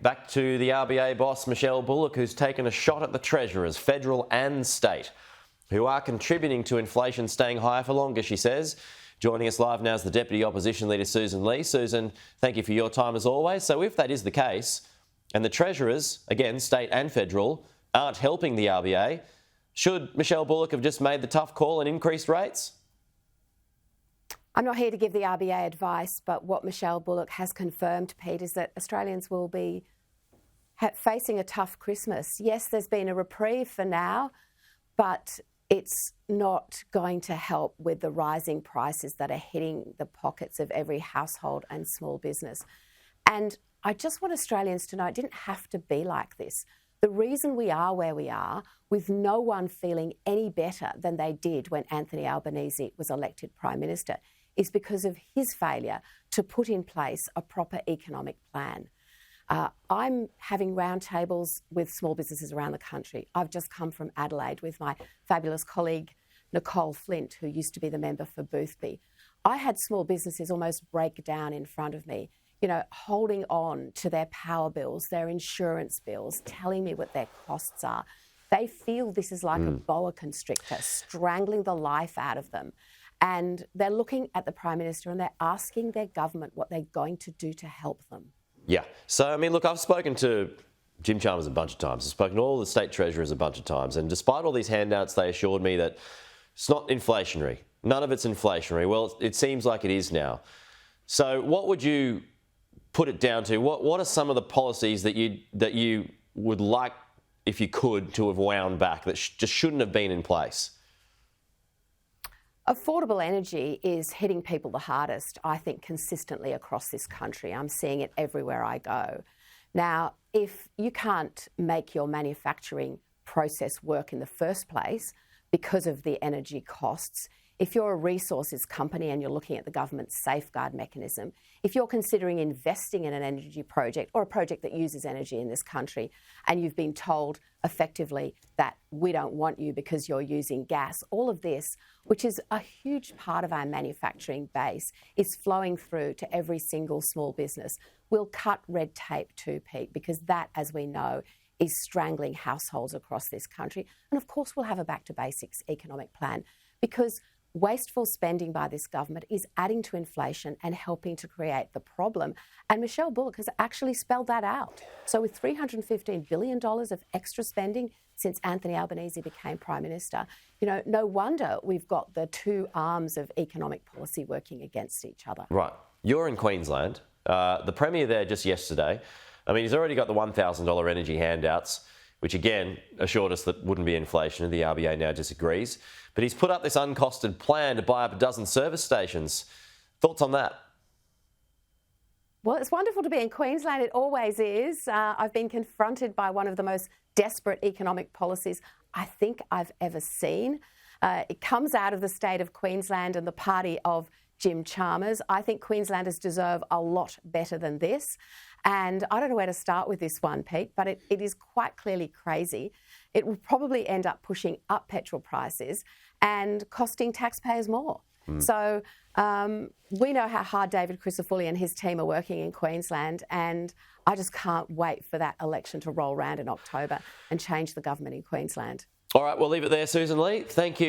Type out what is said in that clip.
back to the RBA boss, Michele Bullock, who's taken a shot at the treasurers, federal and state, who are contributing to inflation staying higher for longer, she says. Joining us live now is the Deputy Opposition Leader Sussan Ley. Sussan, thank you for your time as always. So if that is the case, and the treasurers, again, state and federal, aren't helping the RBA, should Michele Bullock have just made the tough call and increased rates? I'm not here to give the RBA advice, but what Michele Bullock has confirmed, Pete, is that Australians will be facing a tough Christmas. Yes, there's been a reprieve for now, but it's not going to help with the rising prices that are hitting the pockets of every household and small business. And I just want Australians to know it didn't have to be like this. The reason we are where we are, with no one feeling any better than they did when Anthony Albanese was elected Prime Minister, is because of his failure to put in place a proper economic plan. I'm having roundtables with small businesses around the country. I've just come from Adelaide with my fabulous colleague, Nicole Flint, who used to be the member for Boothby. I had small businesses almost break down in front of me, you know, holding on to their power bills, their insurance bills, telling me what their costs are. They feel this is like a boa constrictor, strangling the life out of them. And they're looking at the Prime Minister and they're asking their government what they're going to do to help them. Yeah. So, I mean, look, I've spoken to Jim Chalmers a bunch of times. I've spoken to all the state treasurers a bunch of times. And despite all these handouts, they assured me that it's not inflationary. None of it's inflationary. Well, it seems like it is now. So what would you put it down to? What are some of the policies that you would like, if you could, to have wound back that just shouldn't have been in place? Affordable energy is hitting people the hardest, I think, consistently across this country. I'm seeing it everywhere I go. Now, if you can't make your manufacturing process work in the first place because of the energy costs, if you're a resources company and you're looking at the government's safeguard mechanism, if you're considering investing in an energy project or a project that uses energy in this country and you've been told effectively that we don't want you because you're using gas, all of this, which is a huge part of our manufacturing base, is flowing through to every single small business. We'll cut red tape too, Pete, because that, as we know, is strangling households across this country. And of course, we'll have a back to basics economic plan, because wasteful spending by this government is adding to inflation and helping to create the problem. And Michele Bullock has actually spelled that out. So with $315 billion of extra spending since Anthony Albanese became Prime Minister, you know, no wonder we've got the two arms of economic policy working against each other. Right. You're in Queensland. The Premier there just yesterday, I mean, he's already got the $1,000 energy handouts, which again assured us that wouldn't be inflation, and the RBA now disagrees. But he's put up this uncosted plan to buy up a dozen service stations. Thoughts on that? Well, it's wonderful to be in Queensland. It always is. I've been confronted by one of the most desperate economic policies I think I've ever seen. It comes out of the state of Queensland and the party of Jim Chalmers. I think Queenslanders deserve a lot better than this. And I don't know where to start with this one, Pete, but it is quite clearly crazy. It will probably end up pushing up petrol prices and costing taxpayers more. So we know how hard David Crisafulli and his team are working in Queensland, and I just can't wait for that election to roll round in October and change the government in Queensland. All right, we'll leave it there, Sussan Ley. Thank you.